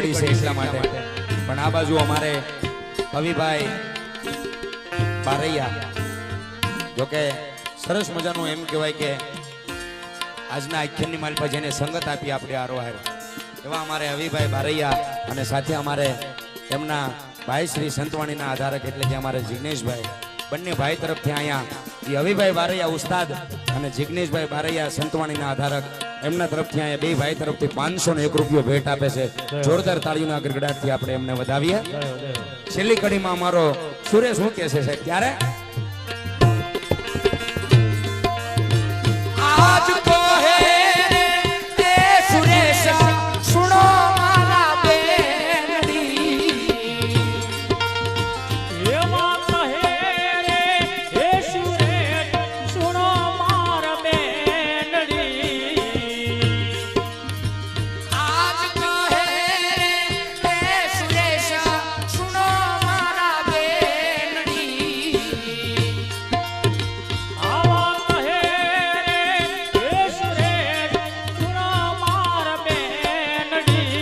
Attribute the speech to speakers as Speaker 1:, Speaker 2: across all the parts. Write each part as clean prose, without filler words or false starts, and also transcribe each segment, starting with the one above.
Speaker 1: કડી છે એટલા માટે. પણ આ બાજુ અમારે કવિભાઈ બારૈયા, જોકે સરસ મજાનું એમ કહેવાય કે આજના આખ્યાનની માલપા જેને સંગત આપી આપણે આરોહાર એવા અમારે અવિભાઈ બારૈયા, અને સાથે અમારે એમના ભાઈ શ્રી સંતવાણીના આધારક એટલે કે અમારે જિગ્નેશભાઈ, બંને ભાઈ તરફથી અહીંયા એ અવિભાઈ બારૈયા ઉસ્તાદ અને જિગ્નેશભાઈ બારૈયા સંતવાણીના આધારક, એમના તરફથી અહીંયા બે ભાઈ તરફથી 501 રૂપિયો ભેટ આપે છે. જોરદાર તાળીઓના ગડગડાટથી આપણે એમને વધાવીએ. છેલ્લી કડીમાં અમારો સુરેશ શું કહે છે સાહેબ? ત્યારે આજ તો હે તે સુરેશ સુનો મારા બેનડી,
Speaker 2: એ વાત હે રે હે સુરેશ સુનો મારા બેનડી.
Speaker 1: આજ તો હે તે સુરેશ સુનો મારા બેનડી.
Speaker 2: આ વાત હે રે હે સુરેશ સુનો મારા બેનડી.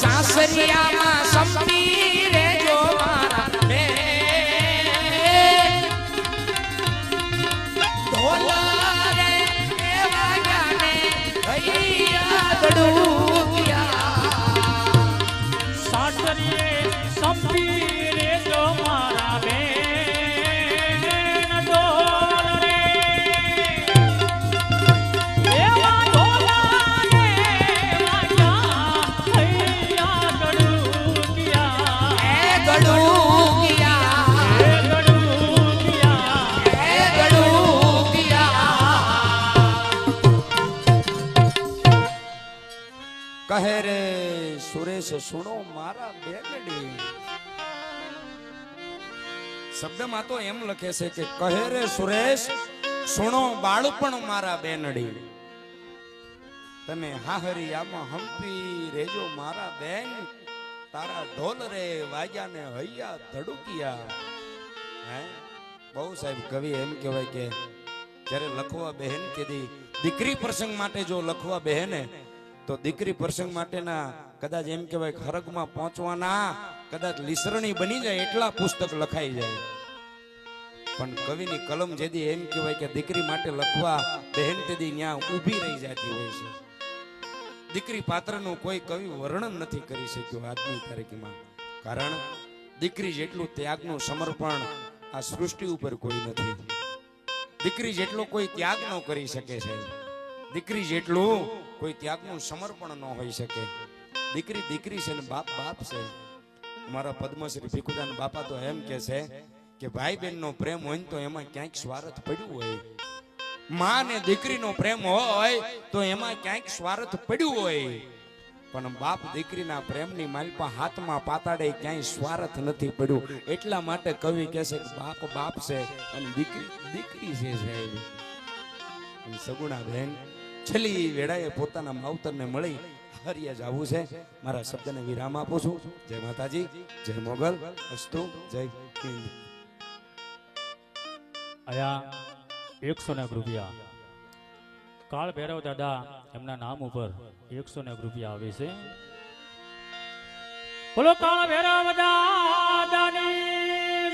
Speaker 1: સાસરિયામાં સંપી રેજો મારા બેન, ઢોલા રે એવા ગાને હૈયા ગડુકિયા.
Speaker 2: સાસરીએ સંપી રે જો મારા બેન ડોલ રે એવા ઢોલા રે વાજા હૈયા ગડુકિયા.
Speaker 1: એ ગડુકિયા,
Speaker 2: એ ગડુકિયા.
Speaker 1: એ ગડુકિયા. કહે રે સુરેશ સુનો મારા બેનડી. શબ્દમાં તો એમ લખે છે કે કહે રે સુરેશ સુનો બાળપણ મારા બેનડી, તમે હાહરિયામાં હંપી રેજો મારા બેન, તારા ઢોલ રે વાગ્યા ને હૈયા ધડુકિયા. હે બહુ સાહેબ કવિ એમ કહેવાય કે જ્યારે લખવા બહેન કીધી દીકરી પ્રસંગ માટે જો લખવા બહેને તો દીકરી પ્રસંગ માટેના કદાચ એમ કહેવાય ખરગમાં પહોંચવાના કદાચ લીસરણી બની જાય એટલા પુસ્તક લખાઈ જાય. પણ કવિની કલમ જેદી એમ કહેવાય કે દીકરી માટે લખવા બહેન તેદી ત્યાં ઊભી રહી જતી હોય છે. દીકરી પાત્રનું કોઈ કવિ વર્ણન નથી કરી શક્યો આજની તારીખમાં, કારણ દીકરી જેટલું ત્યાગનું સમર્પણ આ સૃષ્ટિ ઉપર કોઈ નથી. દીકરી જેટલો કોઈ ત્યાગ ન કરી શકે છે, દીકરી જેટલું કોઈ ત્યાગનું સમર્પણ ન હોઈ શકે. દીકરી દીકરી છે ને બાપ બાપ છે. મારા પદ્મશ્રી ભીખુદાન બાપા તો એમ કે છે કે ભાઈ બહેન નો પ્રેમ હોય તો એમાં ક્યાંક સ્વાર્થ પડ્યું હોય, માં ને દીકરીનો પ્રેમ હોય તો એમાં ક્યાંક સ્વાર્થ પડ્યું હોય, પણ બાપ દીકરીના પ્રેમની માલપા હાથમાં પાતાડે ક્યાંય સ્વાર્થ નથી પડ્યું. એટલા માટે કવિ કહે છે કે બાપ બાપ છે અને દીકરી દીકરી છે સાહેબ. સગુણા બહેન છેલ્લી વેળાએ પોતાના માવતરને મળી હરિયા જાવું છે. મારા શબ્દને વિરામ આપું છું. જય માતાજી, જય મોગલ, અસ્તુ, જય હિન્દ.
Speaker 2: આયા 101 રૂપિયા કાળ ભૈરવ દાદા એમના નામ ઉપર 101 રૂપિયા આવે છે. બોલો કાળ ભૈરવ દાદાની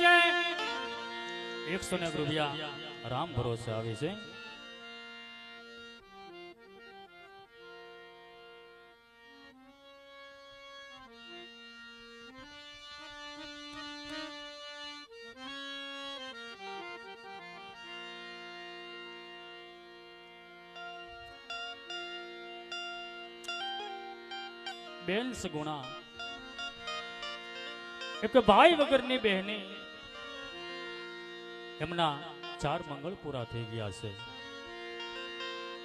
Speaker 2: જય. 101 રૂપિયા રામ ભરોસે આવે છે. બેન સગુણા એક ભાઈ વગરની બહેની, એમના 4 મંગળ પૂરા થઈ ગયા છે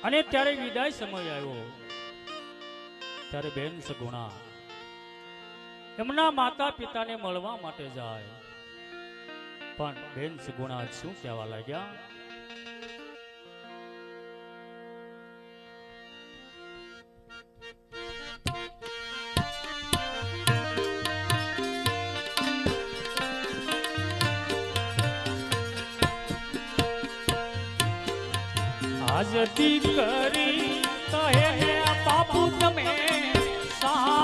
Speaker 2: અને ત્યારે વિદાય સમય આવ્યો ત્યારે બેન સગુણા એમના માતા પિતાને મળવા માટે જાય, પણ બેન સગુણા શું કહેવા લાગ્યા? આજ દીકરી કહે બાપુ તમે સા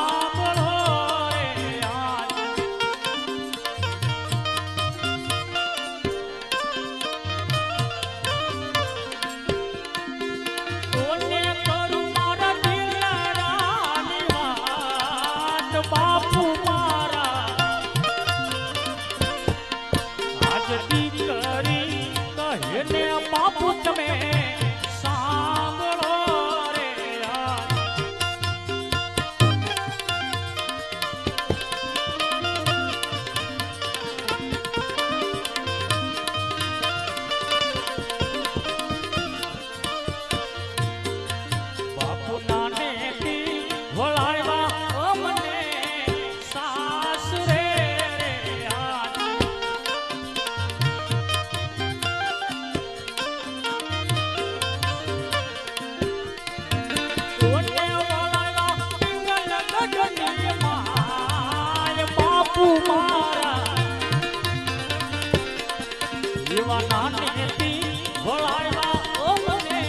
Speaker 2: એવા નાનેથી વળાવ્યા ઓ મને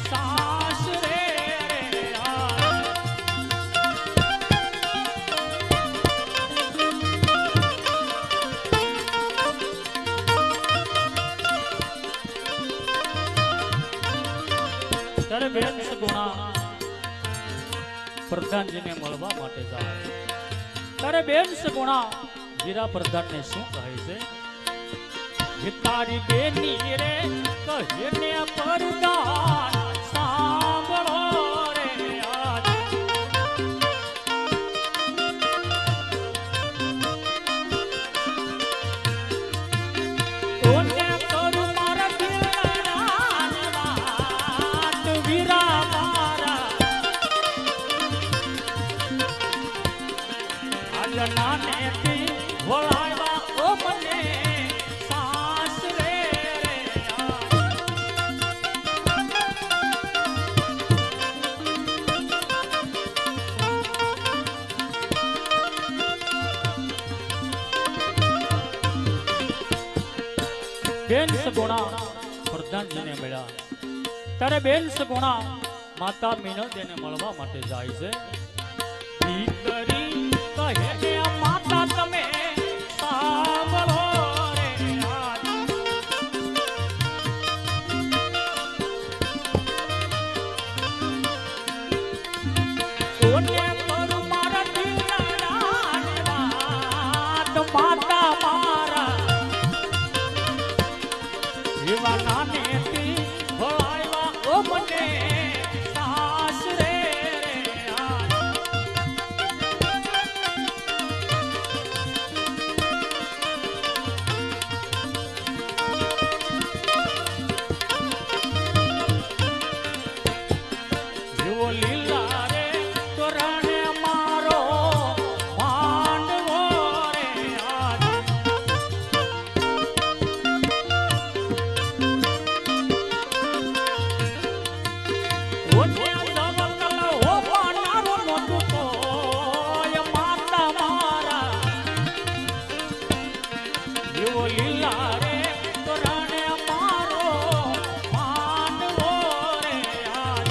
Speaker 2: સાસરે ત્યારે બેન સગુણા પ્રધાનજીને મળવા માટે જાય ત્યારે બેન સગુણા વીરા પ્રધાનને શું કહે છે કે તારી બેની રે કહે ને પ્રધાન સાંભળો રે આજ કોને કરું મારા દિલના વાત વીરા મારા આજ નાનેથી વળાવ્યા ઓ મને સાસરે બેન સગુણા પ્રધાનજીને મળ્યા ત્યારે બેન સગુણા માતા મિનોદેને મળવા માટે જાય છે દીકરી કહે છે માતા તમે સાંભળો રે આજ કોને કરું મારા દિલના વાત માતા મારા એવા નાનેથી વળાવ્યા ઓ મને સાસરે આજ જેવો લીલા રે તોરણે મારો માંડવો રે આજ ઓને જવકલ હો પાનારો નોતું તોય માતા મારા જેવો લીલા રે તોરણે મારો માંડવો રે આજ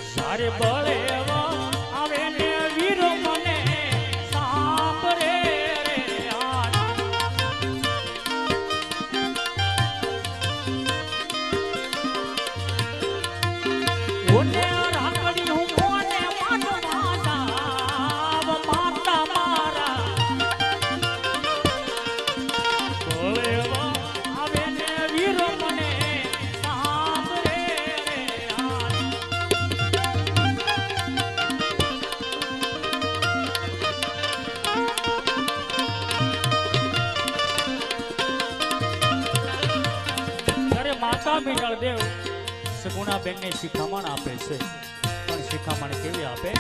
Speaker 2: સારે બળે આવે ને વીરો મને સાંભળે રે આજ ઓને રાખડી હું કોને માનો માતા માતા મારા બળે આવે ને વીરો મને સાંભળે રે આજ ત્યારે માતા મિનળ દેવ સગુણા બેનને શિખામણ આપે છે પણ શિખામણ કેવી આપે